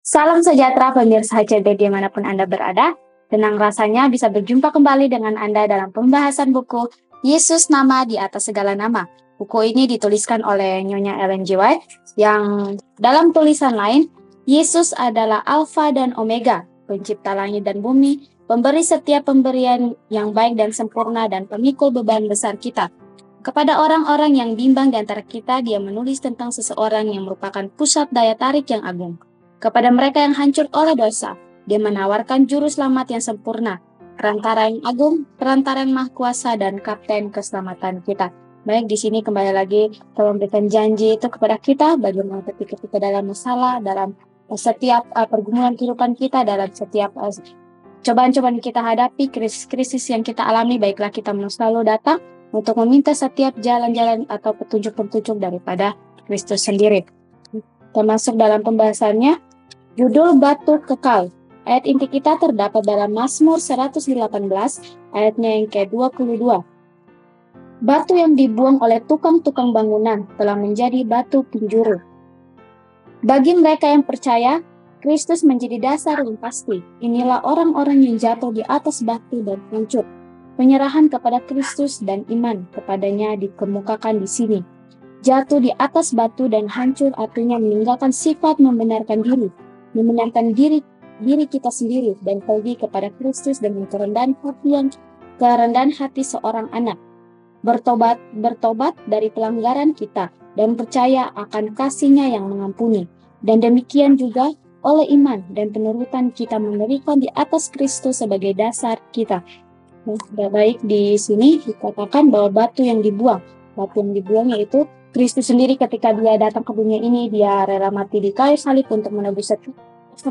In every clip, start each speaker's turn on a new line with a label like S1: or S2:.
S1: Salam sejahtera pemirsa HCB dimanapun Anda berada. Senang rasanya bisa berjumpa kembali dengan Anda dalam pembahasan buku Yesus Nama di Atas Segala Nama. Buku ini dituliskan oleh Nyonya Ellen G. White yang dalam tulisan lain, Yesus adalah Alfa dan Omega, pencipta langit dan bumi, pemberi setiap pemberian yang baik dan sempurna dan pemikul beban besar kita. Kepada orang-orang yang bimbang di antara kita, dia menulis tentang seseorang yang merupakan pusat daya tarik yang agung. Kepada mereka yang hancur oleh dosa, dia menawarkan juru selamat yang sempurna, perantara yang agung, perantara yang maha kuasa, dan kapten keselamatan kita. Baik, di sini kembali lagi telah memberikan janji itu kepada kita, bagaimana ketika kita dalam masalah, dalam setiap pergumulan kehidupan kita, dalam setiap cobaan-cobaan yang kita hadapi, krisis-krisis yang kita alami, baiklah kita selalu datang untuk meminta setiap jalan-jalan atau petunjuk-petunjuk daripada Kristus sendiri. Termasuk dalam pembahasannya, judul Batu Kekal. Ayat inti kita terdapat dalam Mazmur 118, ayatnya yang ke-22. Batu yang dibuang oleh tukang-tukang bangunan telah menjadi batu penjuru. Bagi mereka yang percaya, Kristus menjadi dasar yang pasti. Inilah orang-orang yang jatuh di atas batu dan hancur. Penyerahan kepada Kristus dan iman kepadanya dikemukakan di sini. Jatuh di atas batu dan hancur artinya meninggalkan sifat membenarkan diri kita sendiri dan pergi kepada Kristus dengan kerendahan hati seorang anak. Bertobat dari pelanggaran kita dan percaya akan kasih-Nya yang mengampuni. Dan demikian juga oleh iman dan penurutan kita memberikan di atas Kristus sebagai dasar kita. Baik, di sini dikatakan bahwa batu yang dibuang yaitu Kristus sendiri. Ketika dia datang ke dunia ini, dia rela mati di kayu salib untuk menebus setiap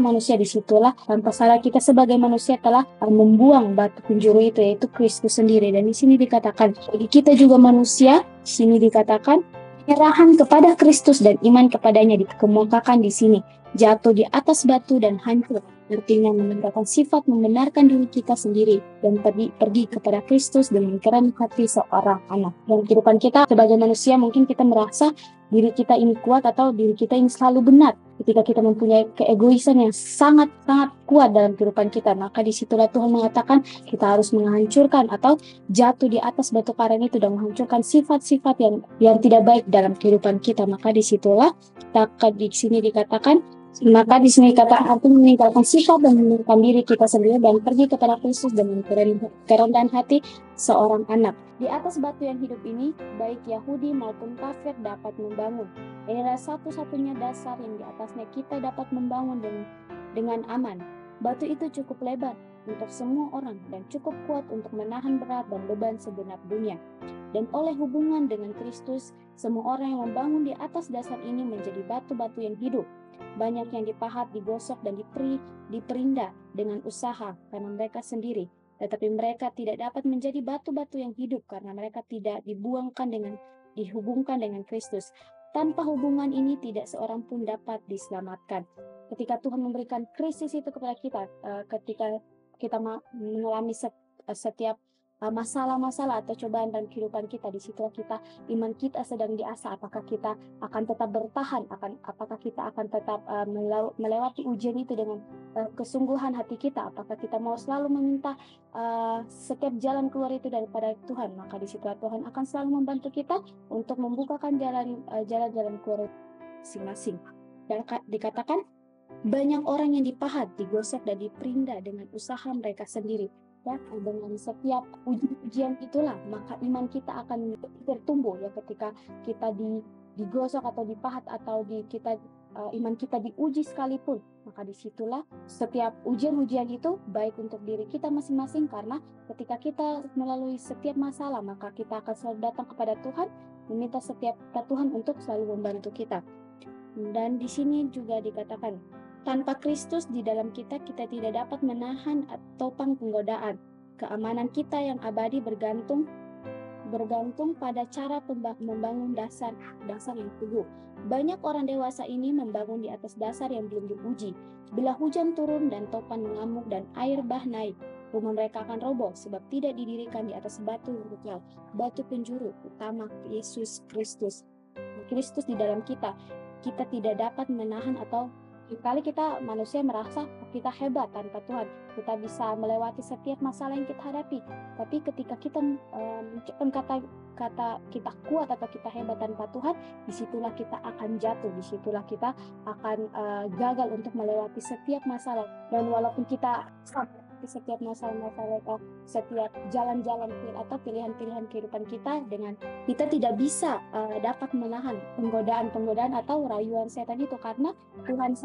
S1: manusia. Disitulah tanpa salah kita sebagai manusia telah membuang batu penjuru itu, yaitu Kristus sendiri. Dan di sini dikatakan bagi kita juga manusia, di sini dikatakan penyerahan kepada Kristus dan iman kepadanya dikemukakan di sini. Jatuh di atas batu dan hancur artinya meninggalkan sifat membenarkan diri kita sendiri dan pergi kepada Kristus dengan kerendahan hati seorang anak. Dalam kehidupan kita sebagai manusia, mungkin kita merasa diri kita ini kuat atau diri kita ini selalu benar. Ketika kita mempunyai keegoisan yang sangat-sangat kuat dalam kehidupan kita, maka disitulah Tuhan mengatakan kita harus menghancurkan atau jatuh di atas batu karang itu dan menghancurkan sifat-sifat yang tidak baik dalam kehidupan kita. Maka disitulah di sini dikatakan meninggalkan sifat dan meninggalkan diri kita sendiri dan pergi kepada Kristus dengan kerendahan hati seorang anak. Di atas batu yang hidup ini, baik Yahudi maupun kafir dapat membangun. Inilah satu-satunya dasar yang di atasnya kita dapat membangun dengan aman. Batu itu cukup lebar untuk semua orang dan cukup kuat untuk menahan berat dan beban segenap dunia. Dan oleh hubungan dengan Kristus, semua orang yang membangun di atas dasar ini menjadi batu-batu yang hidup. Banyak yang dipahat, digosok, dan diperindah dengan usaha karena mereka sendiri. Tetapi mereka tidak dapat menjadi batu-batu yang hidup karena mereka tidak dihubungkan dengan Kristus. Tanpa hubungan ini tidak seorang pun dapat diselamatkan. Ketika Tuhan memberikan krisis itu kepada kita, ketika kita mengalami setiap masalah-masalah atau cobaan dalam kehidupan kita, di situ iman kita sedang diasah. Apakah kita akan tetap bertahan, apakah kita akan tetap melewati ujian itu dengan kesungguhan hati kita, apakah kita mau selalu meminta setiap jalan keluar itu daripada Tuhan. Maka di situ Tuhan akan selalu membantu kita untuk membukakan jalan-jalan keluar masing-masing. Dan dikatakan banyak orang yang dipahat, digosok, dan diperindah dengan usaha mereka sendiri. Ya, dengan setiap ujian itulah maka iman kita akan bertumbuh. Ya, ketika kita digosok atau dipahat atau iman kita diuji sekalipun, maka disitulah setiap ujian-ujian itu baik untuk diri kita masing-masing, karena ketika kita melalui setiap masalah maka kita akan selalu datang kepada Tuhan, meminta setiap Tuhan untuk selalu membantu kita. Dan di sini juga dikatakan, tanpa Kristus di dalam kita tidak dapat menahan topang penggodaan. Keamanan kita yang abadi bergantung pada cara membangun dasar yang teguh. Banyak orang dewasa ini membangun di atas dasar yang belum diuji. Bila hujan turun dan topan mengamuk dan air bah naik, rumah mereka akan roboh sebab tidak didirikan di atas batu yang kekal, batu penjuru utama Yesus Kristus. Kristus di dalam kita tidak dapat menahan atau Kali kita manusia merasa kita hebat tanpa Tuhan, kita bisa melewati setiap masalah yang kita hadapi. Tapi ketika kita mengucapkan kata kita kuat atau kita hebat tanpa Tuhan, disitulah kita akan jatuh, disitulah kita akan gagal untuk melewati setiap masalah. Dan walaupun kita setiap masalah-masalah atau setiap jalan-jalan atau pilihan-pilihan kehidupan kita, dengan kita tidak bisa dapat menahan penggodaan-penggodaan atau rayuan setan itu, karena Tuhan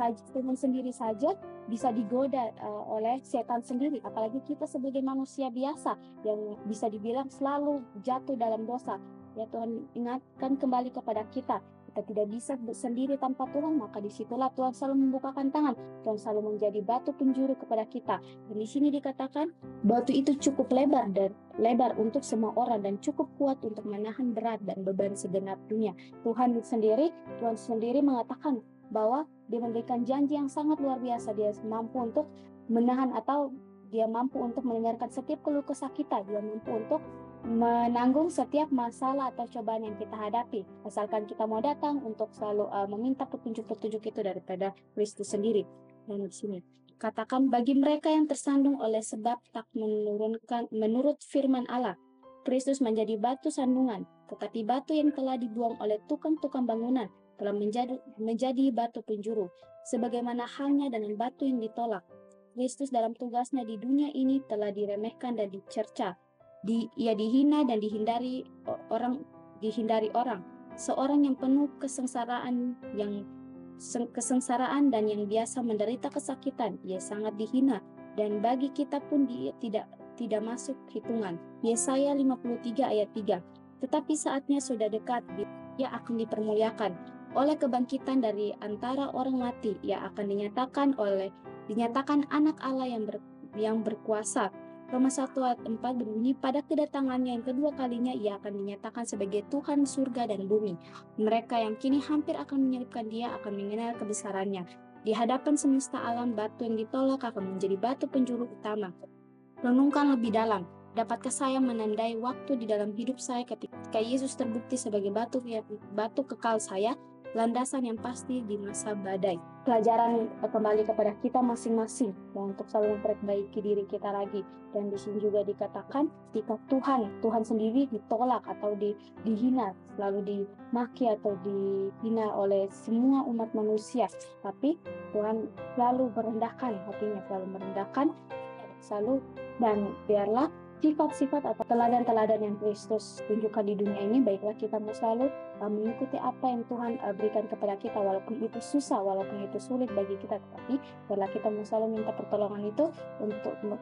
S1: sendiri saja bisa digoda oleh setan sendiri, apalagi kita sebagai manusia biasa yang bisa dibilang selalu jatuh dalam dosa. Ya, Tuhan ingatkan kembali kepada kita tidak bisa sendiri tanpa Tuhan, maka disitulah Tuhan selalu membukakan tangan. Tuhan selalu menjadi batu penjuru kepada kita. Dan di sini dikatakan batu itu cukup lebar untuk semua orang dan cukup kuat untuk menahan berat dan beban segenap dunia. Tuhan sendiri mengatakan bahwa Dia memberikan janji yang sangat luar biasa. Dia mampu untuk menahan atau Dia mampu untuk mendengarkan setiap keluh kesah kita. Dia mampu untuk menanggung setiap masalah atau cobaan yang kita hadapi, asalkan kita mau datang untuk selalu meminta petunjuk-petunjuk itu daripada Kristus sendiri. Dan di sini katakan, bagi mereka yang tersandung oleh sebab tak menurut firman Allah, Kristus menjadi batu sandungan, tetapi batu yang telah dibuang oleh tukang-tukang bangunan telah menjadi batu penjuru, sebagaimana halnya dengan batu yang ditolak. Kristus dalam tugasnya di dunia ini telah diremehkan dan dicerca. Ia dihina dan dihindari orang, seorang yang penuh kesengsaraan dan yang biasa menderita kesakitan. Ia sangat dihina, dan bagi kita pun Dia tidak masuk hitungan. Yesaya 53 ayat 3. Tetapi saatnya sudah dekat, Ia akan dipermuliakan. Oleh kebangkitan dari antara orang mati, Ia akan dinyatakan anak Allah yang berkuasa. Roma 1 ayat 4 berbunyi, pada kedatangannya yang kedua kalinya Ia akan dinyatakan sebagai Tuhan surga dan bumi. Mereka yang kini hampir akan menyalibkan Dia akan mengenal kebesarannya. Di hadapan semesta alam, batu yang ditolak akan menjadi batu penjuru utama. Renungkan lebih dalam. Dapatkah saya menandai waktu di dalam hidup saya ketika Yesus terbukti sebagai batu kekal saya, landasan yang pasti di masa badai? Pelajaran kembali kepada kita masing-masing untuk selalu memperbaiki diri kita lagi. Dan di sini juga dikatakan, jika Tuhan sendiri ditolak atau dihina, selalu dimaki atau dihina oleh semua umat manusia, tapi Tuhan selalu merendahkan hatinya, dan biarlah sifat-sifat atau teladan-teladan yang Kristus tunjukkan di dunia ini, baiklah kita mau selalu mengikuti apa yang Tuhan berikan kepada kita, walaupun itu susah, walaupun itu sulit bagi kita, tetapi biarlah kita mau selalu minta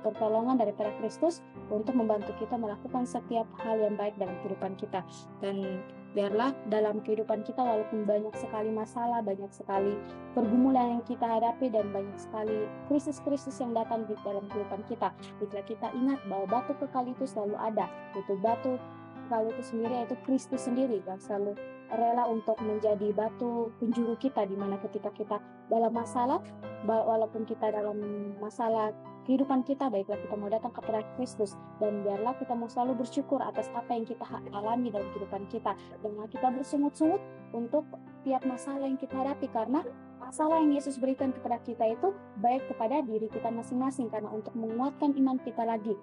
S1: pertolongan daripada Kristus untuk membantu kita melakukan setiap hal yang baik dalam kehidupan kita. Dan biarlah dalam kehidupan kita, walaupun banyak sekali masalah, banyak sekali pergumulan yang kita hadapi, dan banyak sekali krisis-krisis yang datang di dalam kehidupan kita, bila kita ingat bahwa batu kekal itu selalu ada. Itu batu kekal itu sendiri, yaitu Kristus sendiri, yang selalu rela untuk menjadi batu penjuru kita, di mana ketika kita dalam masalah, walaupun kita dalam masalah kehidupan kita, baiklah kita mau datang kepada Kristus, dan biarlah kita mau selalu bersyukur atas apa yang kita alami dalam kehidupan kita. Jangan kita bersungut-sungut untuk tiap masalah yang kita hadapi, karena masalah yang Yesus berikan kepada kita itu baik kepada diri kita masing-masing, karena untuk menguatkan iman kita lagi,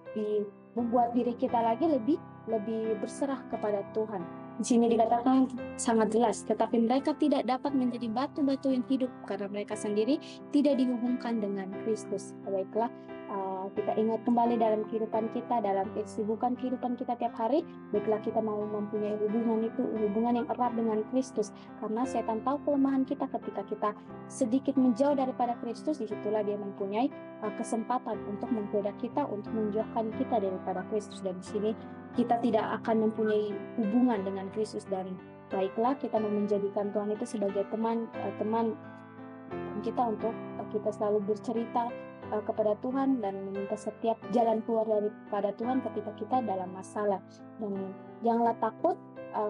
S1: membuat diri kita lagi lebih berserah kepada Tuhan. Di sini dikatakan sangat jelas, tetapi mereka tidak dapat menjadi batu-batu yang hidup karena mereka sendiri tidak dihubungkan dengan Kristus. Baiklah, kita ingat kembali dalam kehidupan kita, dalam kesibukan kehidupan kita tiap hari, baiklah kita mau mempunyai hubungan yang erat dengan Kristus, karena setan tahu kelemahan kita. Ketika kita sedikit menjauh daripada Kristus, disitulah dia mempunyai kesempatan untuk menggoda kita, untuk menjauhkan kita daripada Kristus. Dan di sini kita tidak akan mempunyai hubungan dengan Kristus, dan baiklah kita menjadikan Tuhan itu sebagai teman kita, untuk kita selalu bercerita kepada Tuhan dan meminta setiap jalan keluar daripada Tuhan ketika kita dalam masalah. Dan janganlah takut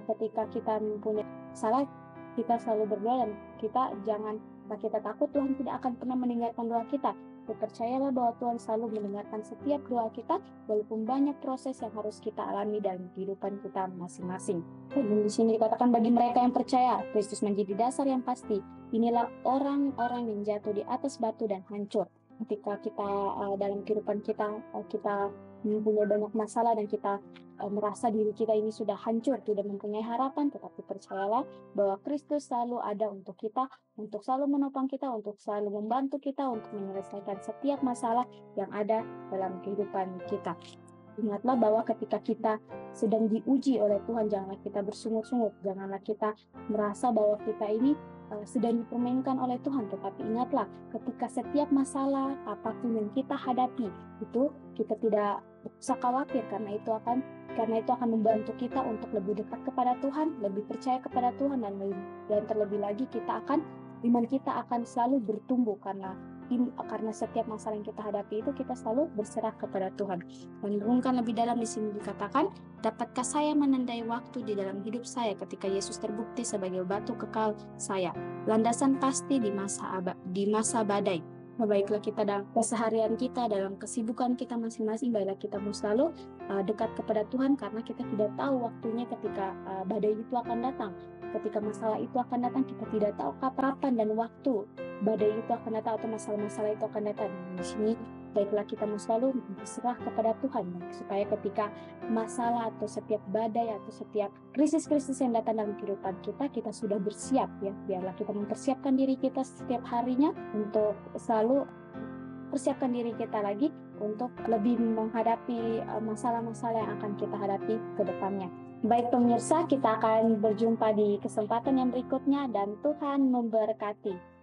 S1: ketika kita mempunyai masalah, kita selalu berdoa, dan kita takut Tuhan tidak akan pernah mendengarkan doa kita. tetapi percayalah bahwa Tuhan selalu mendengarkan setiap doa kita, walaupun banyak proses yang harus kita alami dalam kehidupan kita masing-masing. Dan di sini dikatakan bagi mereka yang percaya, Kristus menjadi dasar yang pasti. Inilah orang-orang yang jatuh di atas batu dan hancur. Ketika kita dalam kehidupan kita, kita mempunyai banyak masalah dan kita merasa diri kita ini sudah hancur, tidak mempunyai harapan, tetapi percayalah bahwa Kristus selalu ada untuk kita, untuk selalu menopang kita, untuk selalu membantu kita untuk menyelesaikan setiap masalah yang ada dalam kehidupan kita. Ingatlah bahwa ketika kita sedang diuji oleh Tuhan, janganlah kita bersungut-sungut, janganlah kita merasa bahwa kita ini sedang dipermainkan oleh Tuhan, tetapi ingatlah ketika setiap masalah apapun yang kita hadapi itu kita tidak usah khawatir, karena itu akan membantu kita untuk lebih dekat kepada Tuhan, lebih percaya kepada Tuhan, dan terlebih lagi iman kita akan selalu bertumbuh karena setiap masalah yang kita hadapi itu kita selalu berserah kepada Tuhan. Merenungkan lebih dalam di sini dikatakan, dapatkah saya menandai waktu di dalam hidup saya ketika Yesus terbukti sebagai batu kekal saya, landasan pasti di masa badai. Baiklah kita dalam keseharian kita, dalam kesibukan kita masing-masing, baiklah kita selalu dekat kepada Tuhan, karena kita tidak tahu waktunya ketika badai itu akan datang. Ketika masalah itu akan datang, kita tidak tahu kapan dan waktu badai itu akan datang atau masalah-masalah itu akan datang. Di sini baiklah kita selalu berserah kepada Tuhan, supaya ketika masalah atau setiap badai atau setiap krisis-krisis yang datang dalam kehidupan kita sudah bersiap ya. Biarlah kita mempersiapkan diri kita setiap harinya untuk selalu persiapkan diri kita lagi untuk lebih menghadapi masalah-masalah yang akan kita hadapi ke depannya. Baik pemirsa, kita akan berjumpa di kesempatan yang berikutnya dan Tuhan memberkati.